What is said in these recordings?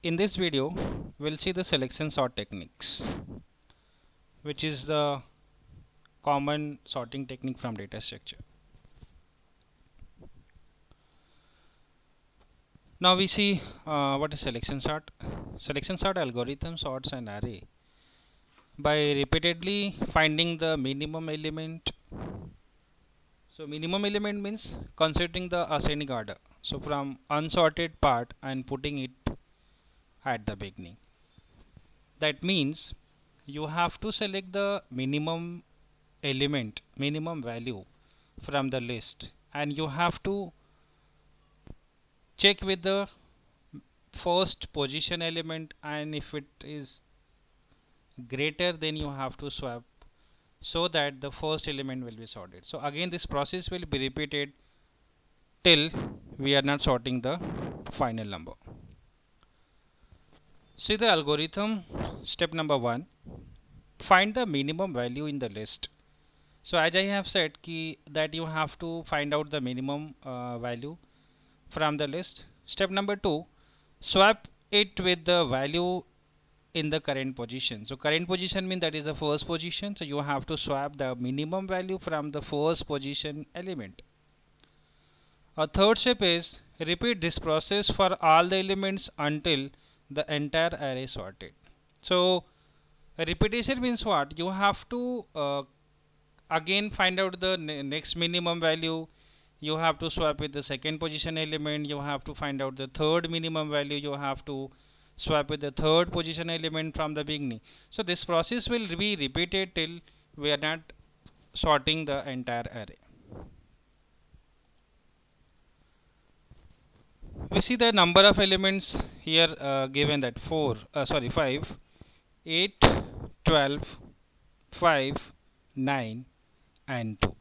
In this video, we'll see the selection sort techniques, which is the common sorting technique from data structure. Now we see what is selection sort. Selection sort algorithm sorts an array by repeatedly finding the minimum element. So minimum element means considering the ascending order. So from unsorted part and putting it at the beginning. That means you have to select the minimum element, minimum value from the list, and you have to check with the first position element, and if it is greater then you have to swap so that the first element will be sorted. So again this process will be repeated till we are not sorting the final number. See the algorithm. Step number 1, find the minimum value in the list. So as I have said that you have to find out the minimum value from the list. Step number 2, swap it with the value in the current position. So current position means that is the first position, so you have to swap the minimum value from the first position element. A third step is repeat this process for all the elements until the entire array is sorted. So repetition means what? You have to again find out the next minimum value. You have to swap with the second position element. You have to find out the third minimum value. You have to swap with the third position element from the beginning. So this process will be repeated till we are not sorting the entire array. We see the number of elements here given that 5, 8, 12, 5, 9 and 2.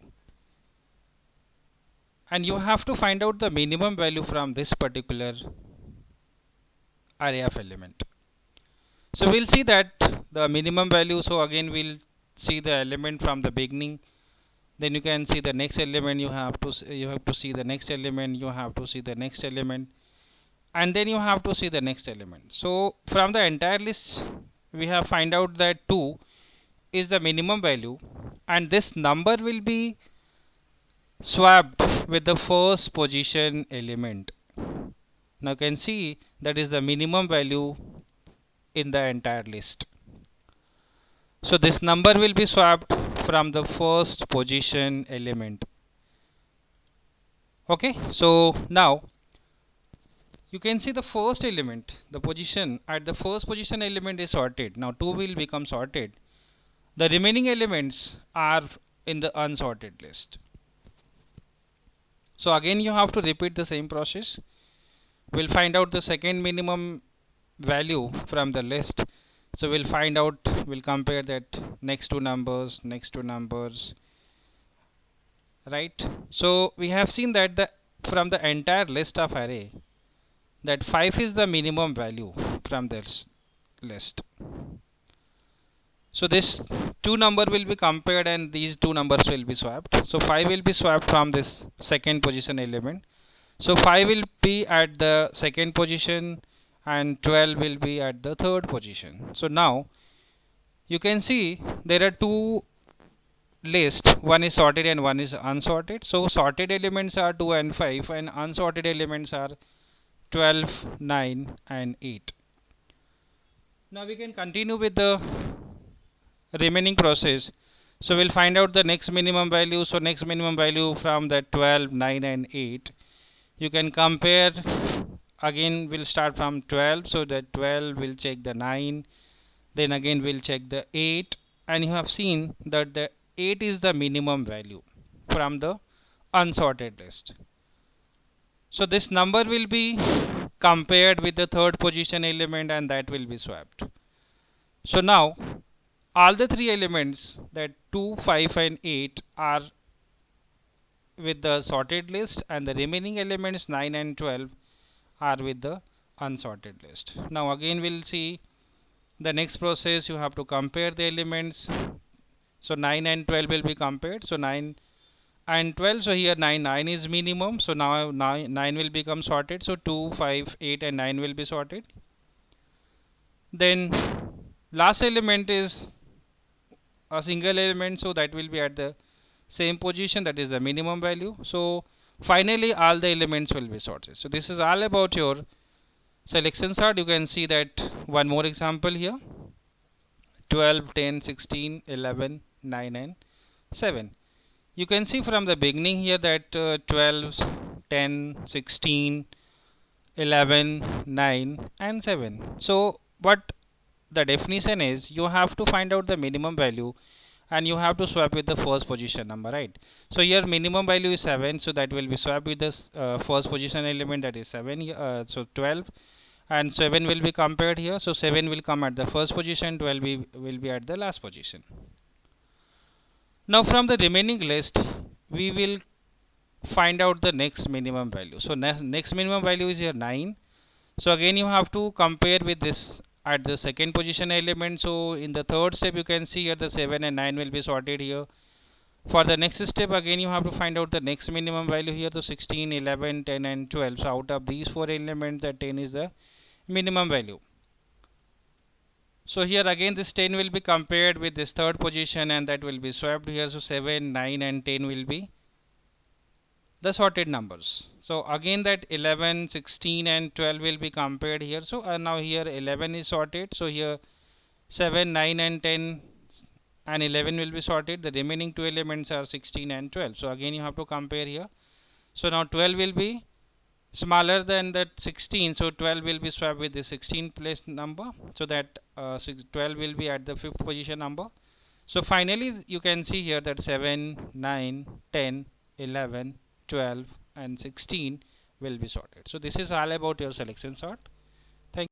And you have to find out the minimum value from this particular array of element. So we'll see that the minimum value. So again we'll see the element from the beginning. Then you can see the next element. You have to see the next element. You have to see the next element, and then you have to see the next element. So from the entire list, we have find out that 2 is the minimum value, and this number will be swapped with the first position element. Now you can see that is the minimum value in the entire list. So this number will be swapped from the first position element. Okay, so now you can see the first element, the position at the first position element is sorted. Now 2 will become sorted. The remaining elements are in the unsorted list. So again you have to repeat the same process. We'll find out the second minimum value from the list. So we'll find out, we'll compare that next two numbers, right? So we have seen that from the entire list of array, that 5 is the minimum value from this list. So this two number will be compared and these two numbers will be swapped. So 5 will be swapped from this second position element. So 5 will be at the second position and 12 will be at the third position. So now you can see there are two lists, one is sorted and one is unsorted. So sorted elements are 2 and 5 and unsorted elements are 12, 9 and 8. Now we can continue with the remaining process. So we'll find out the next minimum value. So next minimum value from the 12, 9 and 8. You can compare. Again we'll start from 12, so that 12 will check the 9, then again we'll check the 8, and you have seen that the 8 is the minimum value from the unsorted list. So this number will be compared with the third position element and that will be swapped. So now all the three elements, that 2, 5 and 8 are with the sorted list, and the remaining elements 9 and 12 are with the unsorted list. Now again we'll see the next process. You have to compare the elements. So 9 and 12 will be compared. So 9 and 12, so here 9 is minimum, so now 9 will become sorted. So 2, 5, 8 and 9 will be sorted. Then last element is a single element, so that will be at the same position, that is the minimum value. So finally all the elements will be sorted. So this is all about your selection sort. You can see that one more example here: 12, 10, 16, 11, 9 and 7. You can see from the beginning here that 12, 10, 16, 11, 9 and 7. So what the definition is, you have to find out the minimum value and you have to swap with the first position number, right? So here minimum value is 7, so that will be swapped with this first position element, that is 7. So 12 and 7 will be compared here. So 7 will come at the first position, 12 will be at the last position. Now from the remaining list we will find out the next minimum value. So next minimum value is here 9. So again you have to compare with this at the second position element. So in the third step you can see here the 7 and 9 will be sorted here. For the next step again you have to find out the next minimum value here. So 16, 11, 10 and 12. So out of these 4 elements, the 10 is the minimum value. So here again this 10 will be compared with this third position and that will be swapped here. So 7, 9 and 10 will be the sorted numbers. So again that 11, 16 and 12 will be compared here. So now here 11 is sorted. So here 7, 9 and 10 and 11 will be sorted. The remaining two elements are 16 and 12. So again you have to compare here. So now 12 will be smaller than that 16, so 12 will be swapped with the 16 place number, so that 12 will be at the fifth position number. So finally you can see here that 7, 9, 10, 11, 12 and 16 will be sorted. So this is all about your selection sort.